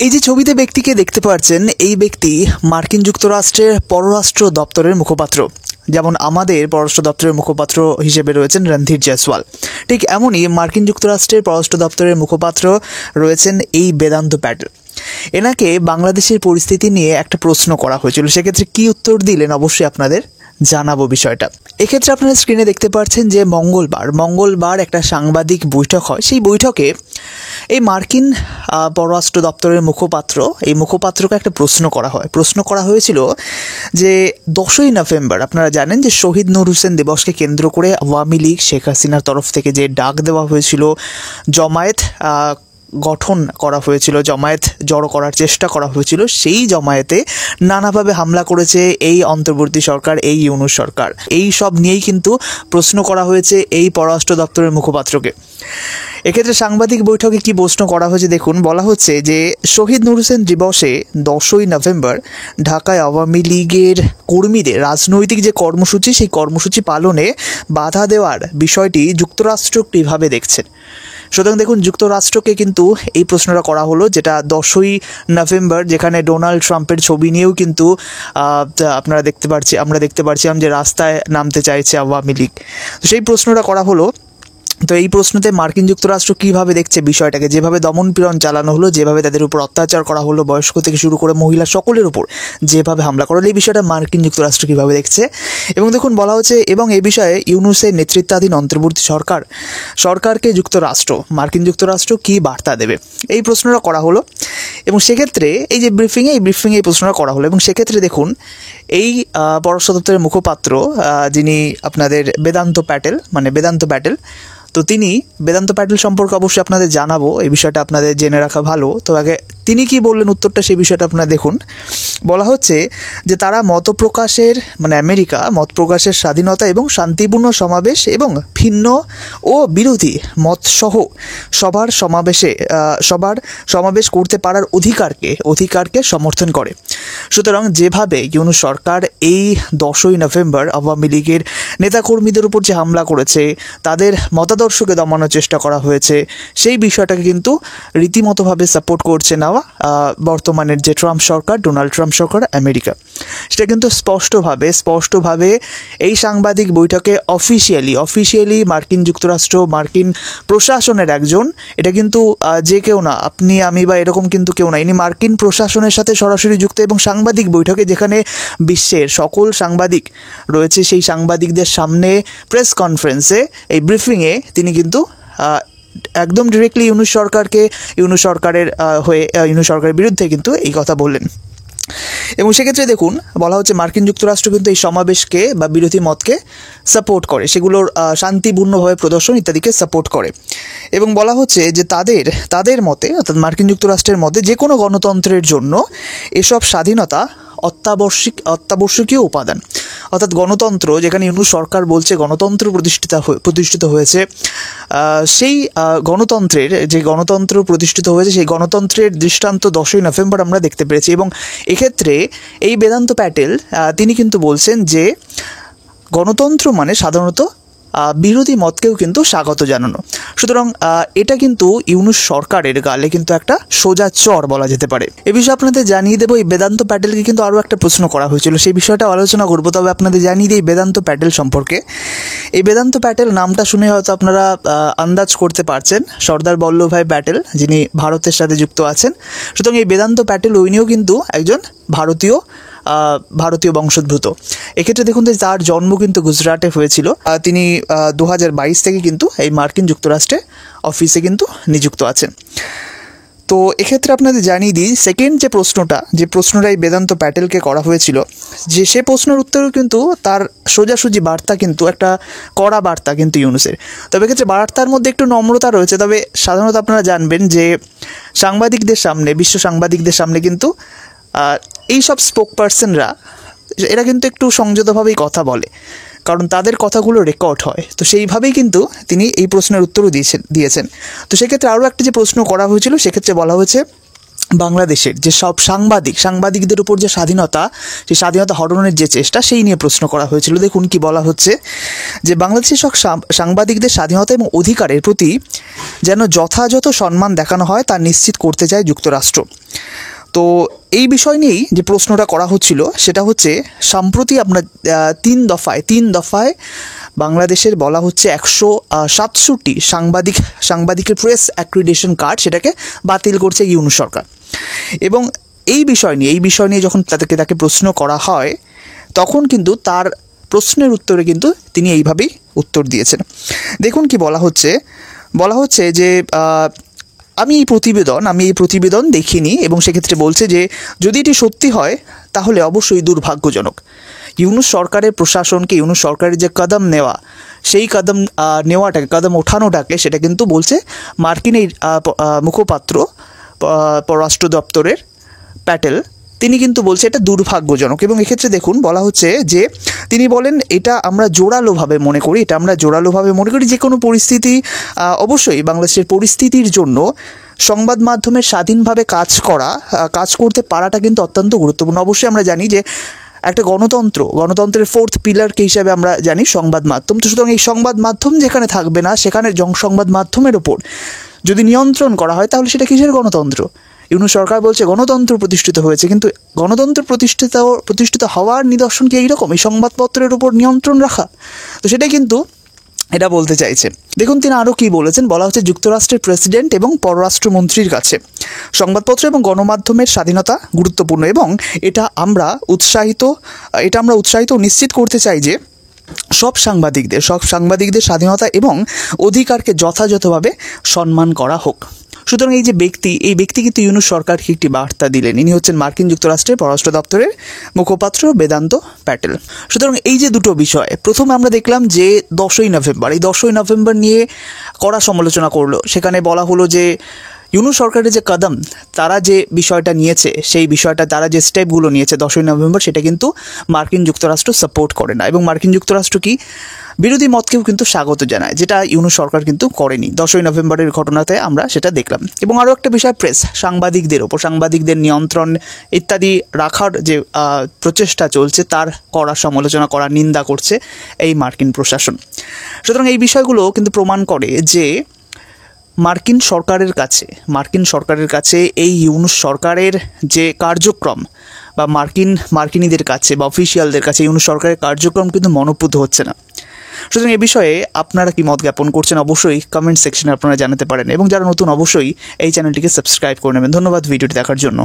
এই যে ছবিতে ব্যক্তিকে দেখতে পাচ্ছেন, এই ব্যক্তি মার্কিন যুক্তরাষ্ট্রের পররাষ্ট্র দপ্তরের মুখপাত্র। যেমন আমাদের পররাষ্ট্র দপ্তরের মুখপাত্র হিসেবে রয়েছেন রণধীর জয়সওয়াল, ঠিক এমনই মার্কিন যুক্তরাষ্ট্রের পররাষ্ট্র দপ্তরের মুখপাত্র রয়েছেন এই বেদান্ত প্যাটেল। এনাকে বাংলাদেশের পরিস্থিতি নিয়ে একটা প্রশ্ন করা হয়েছিল, সেক্ষেত্রে কি উত্তর দিলেন অবশ্যই আপনাদের জানাবো বিষয়টা। এক্ষেত্রে আপনারা স্ক্রিনে দেখতে পাচ্ছেন যে মঙ্গলবার একটা সাংবাদিক বৈঠক হয়। সেই বৈঠকে এই মার্কিন পররাষ্ট্র দপ্তরের মুখপাত্রকে একটা প্রশ্ন করা হয়েছিল যে 10ই নভেম্বর আপনারা জানেন যে শহীদ নূর হোসেন দিবসকে কেন্দ্র করে আওয়ামী লীগ শেখ হাসিনার তরফ থেকে যে ডাক দেওয়া হয়েছিল, জমায়েত গঠন করা হয়েছিল, জমায়েত জড়ো করার চেষ্টা করা হয়েছিল, সেই জমায়েতে নানাভাবে হামলা করেছে এই অন্তর্বর্তী সরকার, এই ইউনূস সরকার। এই সব নিয়েই কিন্তু প্রশ্ন করা হয়েছে এই পররাষ্ট্র দপ্তরের মুখপাত্রকে। এক্ষেত্রে সাংবাদিক বৈঠকে কি প্রশ্ন করা হয়েছে দেখুন। বলা হচ্ছে যে শহীদ নূর হোসেন দিবসে 10ই নভেম্বর ঢাকায় আওয়ামী লীগের কর্মীদের রাজনৈতিক যে কর্মসূচি, সেই কর্মসূচি পালনে বাধা দেওয়ার বিষয়টি যুক্তরাষ্ট্র কীভাবে দেখছেন। সুতরাং দেখুন, যুক্তরাষ্ট্রকে কিন্তু এই প্রশ্নটা করা হলো, যেটা 10ই নভেম্বর, যেখানে ডোনাল্ড ট্রাম্পের ছবি নিয়েও কিন্তু আমরা দেখতে পারছিলাম যে রাস্তায় নামতে চাইছে আওয়ামী লীগ। তো সেই প্রশ্নটা করা হলো। তো এই প্রশ্নতে মার্কিন যুক্তরাষ্ট্র কীভাবে দেখছে বিষয়টাকে, যেভাবে দমন পীড়ন চালানো হলো, যেভাবে তাদের উপর অত্যাচার করা হলো, বয়স্ক থেকে শুরু করে মহিলা সকলের উপর যেভাবে হামলা করা হলো, এই বিষয়টা মার্কিন যুক্তরাষ্ট্র কীভাবে দেখছে। এবং দেখুন বলা হচ্ছে, এবং এই বিষয়ে ইউনূসের নেতৃত্বাধীন অন্তর্বর্তী সরকারকে মার্কিন যুক্তরাষ্ট্র কী বার্তা দেবে, এই প্রশ্নটা করা হলো। এবং সেক্ষেত্রে এই যে ব্রিফিংয়ে এই প্রশ্নটা করা হলো। এবং সেক্ষেত্রে দেখুন, এই পররাষ্ট্র দপ্তরের মুখপাত্র যিনি আপনাদের বেদান্ত প্যাটেল, তো তিনি বেদান্ত প্যাটেল সম্পর্কে অবশ্যই আপনাদের জানাবো, এই বিষয়টা আপনাদের জেনে রাখা ভালো। তো আগে তিনি কি বললেন উত্তরটা, সেই বিষয়টা আপনারা দেখুন। বলা হচ্ছে যে তারা আমেরিকা মত প্রকাশের স্বাধীনতা এবং শান্তিপূর্ণ সমাবেশ এবং ভিন্ন ও বিরোধী মতসহ সবার সমাবেশ করতে পারার অধিকারকে সমর্থন করে। সুতরাং যেভাবে ইউনূস সরকার এই 10ই নভেম্বর আওয়ামী লীগের নেতাকর্মীদের উপর যে হামলা করেছে, তাদের মতাদর্শকে দমানোর চেষ্টা করা হয়েছে, সেই বিষয়টাকে কিন্তু রীতিমতোভাবে সাপোর্ট করছে না বর্তমানের যে ডোনাল্ড ট্রাম্প সরকার আমেরিকা। সেটা কিন্তু স্পষ্টভাবে এই সাংবাদিক বৈঠকে অফিসিয়ালি মার্কিন যুক্তরাষ্ট্র, মার্কিন প্রশাসনের একজন, এটা কিন্তু যে কেউ না, আপনি আমি বা এরকম কিন্তু কেউ না, ইনি মার্কিন প্রশাসনের সাথে সরাসরি যুক্ত। এবং সাংবাদিক বৈঠকে যেখানে বিশ্বের সকল সাংবাদিক রয়েছে, সেই সাংবাদিকদের সামনে প্রেস কনফারেন্সে, এই ব্রিফিংয়ে তিনি কিন্তু একদম ডিরেক্টলি ইউনূস সরকারের বিরুদ্ধে কিন্তু এই কথা বললেন। এবং সেক্ষেত্রে দেখুন বলা হচ্ছে মার্কিন যুক্তরাষ্ট্র কিন্তু এই সমাবেশকে বা বিরোধী মতকে সাপোর্ট করে, সেগুলোর শান্তিপূর্ণভাবে প্রদর্শন ইত্যাদিকে সাপোর্ট করে। এবং বলা হচ্ছে যে তাদের মতে, অর্থাৎ মার্কিন যুক্তরাষ্ট্রের মতে, যে কোনো গণতন্ত্রের জন্য এসব স্বাধীনতা অত্যাবশ্যকীয় উপাদান। অর্থাৎ গণতন্ত্র, যেখানে ইউনূস সরকার বলছে গণতন্ত্র প্রতিষ্ঠিত হয়েছে, সেই গণতন্ত্র প্রতিষ্ঠিত হয়েছে, সেই গণতন্ত্রের দৃষ্টান্ত 10ই নভেম্বর আমরা দেখতে পেরেছি। এবং এক্ষেত্রে এই বেদান্ত প্যাটেল তিনি কিন্তু বলছেন যে গণতন্ত্র মানে সাধারণত বিরোধী মতকেও কিন্তু স্বাগত জানানো। সুতরাং এটা কিন্তু ইউনূস সরকারের গালে কিন্তু একটা সোজা চর বলা যেতে পারে। এ বিষয়ে আপনাদের জানিয়ে দেবো, এই বেদান্ত প্যাটেলকে কিন্তু আরও একটা প্রশ্ন করা হয়েছিল, সেই বিষয়টা আলোচনা করবো। তবে আপনাদের জানিয়ে দিই বেদান্ত প্যাটেল সম্পর্কে। এই বেদান্ত প্যাটেল নামটা শুনে হয়তো আপনারা আন্দাজ করতে পারছেন, সর্দার বল্লভভাই প্যাটেল, যিনি ভারতের সাথে যুক্ত আছেন। সুতরাং এই বেদান্ত প্যাটেল উনিও কিন্তু একজন ভারতীয় বংশোদ্ভূত। এক্ষেত্রে দেখুন যে তার জন্ম কিন্তু গুজরাটে হয়েছিল। তিনি 2022 থেকে কিন্তু এই মার্কিন যুক্তরাষ্ট্রে অফিসে কিন্তু নিযুক্ত আছেন। তো এক্ষেত্রে আপনাদের জানিয়ে দিই, সেকেন্ড যে প্রশ্নটা এই বেদান্ত প্যাটেলকে করা হয়েছিল, যে সে প্রশ্নের উত্তরেও কিন্তু তার সোজাসুজি বার্তা কিন্তু একটা কড়া বার্তা কিন্তু ইউনূসের। তবে এক্ষেত্রে বার্তার মধ্যে একটু নম্রতা রয়েছে। তবে সাধারণত আপনারা জানবেন যে বিশ্ব সাংবাদিকদের সামনে কিন্তু এইসব স্পোকপারসনরা এরা কিন্তু একটু সংযতভাবেই কথা বলে, কারণ তাদের কথাগুলো রেকর্ড হয়। তো সেইভাবেই কিন্তু তিনি এই প্রশ্নের উত্তরও দিয়েছেন। তো সেক্ষেত্রে আরও একটা যে প্রশ্ন করা হয়েছিল, সেক্ষেত্রে বলা হয়েছে বাংলাদেশের যে সব সাংবাদিকদের উপর যে সেই স্বাধীনতা হরণের যে চেষ্টা, সেই নিয়ে প্রশ্ন করা হয়েছিল। দেখুন কি বলা হচ্ছে, যে বাংলাদেশের সব সাংবাদিকদের স্বাধীনতা এবং অধিকারের প্রতি যেন যথাযথ সম্মান দেখানো হয় তা নিশ্চিত করতে চায় যুক্তরাষ্ট্র। তো এই বিষয় নিয়েই যে প্রশ্নটা করা হচ্ছিল সেটা হচ্ছে সম্প্রতি আপনার তিন দফায় বাংলাদেশের বলা হচ্ছে 167 সাংবাদিকের প্রেস অ্যাক্রিডিটেশন কার্ড সেটাকে বাতিল করছে ইউনূস সরকার। এবং এই বিষয় নিয়ে যখন তাকে প্রশ্ন করা হয় তখন কিন্তু তার প্রশ্নের উত্তরে কিন্তু তিনি এইভাবেই উত্তর দিয়েছেন। দেখুন কি বলা হচ্ছে যে আমি এই প্রতিবেদন দেখিনি এবং সেক্ষেত্রে বলছে যে যদি এটি সত্যি হয় তাহলে অবশ্যই দুর্ভাগ্যজনক। ইউনূস সরকারের প্রশাসনকে, ইউনূস সরকারের যে কদম নেওয়া, সেই কদম ওঠানোটাকে সেটা কিন্তু বলছে মার্কিন এই মুখপাত্র পররাষ্ট্র দপ্তরের প্যাটেল, তিনি কিন্তু বলছে এটা দুর্ভাগ্যজনক। এবং এক্ষেত্রে দেখুন বলা হচ্ছে যে তিনি বলেন এটা আমরা জোরালোভাবে মনে করি যে কোনো পরিস্থিতি, অবশ্যই বাংলাদেশের পরিস্থিতির জন্য সংবাদ মাধ্যমের স্বাধীনভাবে কাজ করতে পারাটা কিন্তু অত্যন্ত গুরুত্বপূর্ণ। অবশ্যই আমরা জানি যে একটা গণতন্ত্রের ফোর্থ পিলারকে হিসাবে আমরা জানি সংবাদ মাধ্যম। তো সুতরাং এই সংবাদ মাধ্যম যেখানে থাকবে না, সেখানে সংবাদ মাধ্যমের ওপর যদি নিয়ন্ত্রণ করা হয় তাহলে সেটা কিসের গণতন্ত্র? ইউনূস সরকার বলছে গণতন্ত্র প্রতিষ্ঠিত হয়েছে, কিন্তু গণতন্ত্র প্রতিষ্ঠিত হওয়ার নিদর্শন কি এইরকম, এই সংবাদপত্রের উপর নিয়ন্ত্রণ রাখা? তো সেটাই কিন্তু এটা বলতে চাইছে। দেখুন তিনি আরও কী বলেছেন, বলা হচ্ছে যুক্তরাষ্ট্রের প্রেসিডেন্ট এবং পররাষ্ট্রমন্ত্রীর কাছে সংবাদপত্র এবং গণমাধ্যমের স্বাধীনতা গুরুত্বপূর্ণ এবং এটা আমরা উৎসাহিত নিশ্চিত করতে চাই যে সব সাংবাদিকদের স্বাধীনতা এবং অধিকারকে যথাযথভাবে সম্মান করা হোক। সুতরাং এই ব্যক্তি কিন্তু ইউনূস সরকারকে একটি বার্তা দিলেন। ইনি হচ্ছেন মার্কিন যুক্তরাষ্ট্রের পররাষ্ট্র দপ্তরের মুখপাত্র বেদান্ত প্যাটেল। সুতরাং এই যে দুটো বিষয়, প্রথমে আমরা দেখলাম যে 10ই নভেম্বর নিয়ে কড়া সমালোচনা করলো। সেখানে বলা হলো যে ইউনূস সরকারের যে কদম, তারা যে বিষয়টা নিয়েছে, সেই বিষয়টা তারা যে স্টেপগুলো নিয়েছে 10ই নভেম্বর, সেটা কিন্তু মার্কিন যুক্তরাষ্ট্র সাপোর্ট করে না এবং মার্কিন যুক্তরাষ্ট্র কি বিরোধী মতকেও কিন্তু স্বাগত জানায়, যেটা ইউনূস সরকার কিন্তু করেনি। 10ই নভেম্বরের ঘটনাতে আমরা সেটা দেখলাম। এবং আরও একটা বিষয়, সাংবাদিকদের নিয়ন্ত্রণ ইত্যাদি রাখার যে প্রচেষ্টা চলছে, তার কড়া সমালোচনা নিন্দা করছে এই মার্কিন প্রশাসন। সুতরাং এই বিষয়গুলো কিন্তু প্রমাণ করে যে মার্কিন সরকারের কাছে এই ইউনূস সরকারের যে কার্যক্রম বা মার্কিনীদের কাছে বা অফিসিয়ালদের কাছে ইউনূস সরকারের কার্যক্রম কিন্তু মনোপুত হচ্ছে না। সুতরাং এ বিষয়ে আপনারা কি মত জ্ঞাপন করছেন অবশ্যই কমেন্ট সেকশনে আপনারা জানাতে পারেন এবং যারা নতুন অবশ্যই এই চ্যানেলটিকে সাবস্ক্রাইব করে নেবেন। ধন্যবাদ ভিডিওটি দেখার জন্য।